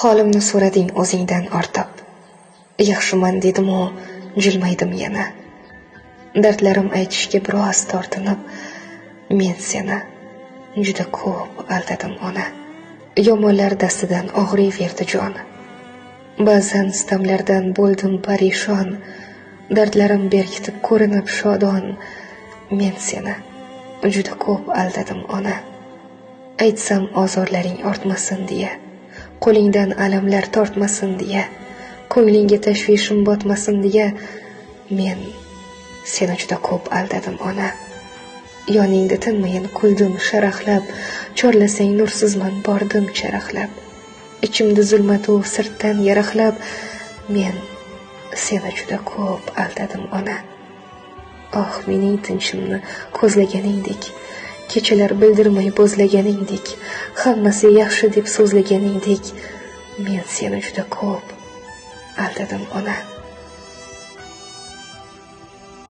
Holimni so'rading o'zingdan ortib. Yaxshiman dedim-u, jilmaydim yana. Dardlarim aytishga biroz tortinib, men seni juda ko'p aldadim ona. Yomonlar dastidan og'riyverdi jon. Ba'zan sitamlardan bo'ldim parishon. Dardlarim berkitib ko'rinib shodon. Men seni juda ko'p aldadim ona. Aytsam ozorlaring ortmasin deya, qo'lingdan alamlar tortmasin deya, ko'nglingga tashvishim botmasin deya, men seni juda ko'p aldadim ona. Yoningda tinmayin kuldim sharaqlab, chorlasang nursizman bordim charaqlab. Ichimda zulmatu sirtdan yaraqlab, men seni juda ko'p aldadim ona. Oh, mening tinchimni ko'zlaganingdek, kechalar bildirmay bo'zlaganingdek, hammasi yaxshi deb so'zlaganingdek, men seni juda ko'p aldadim ona.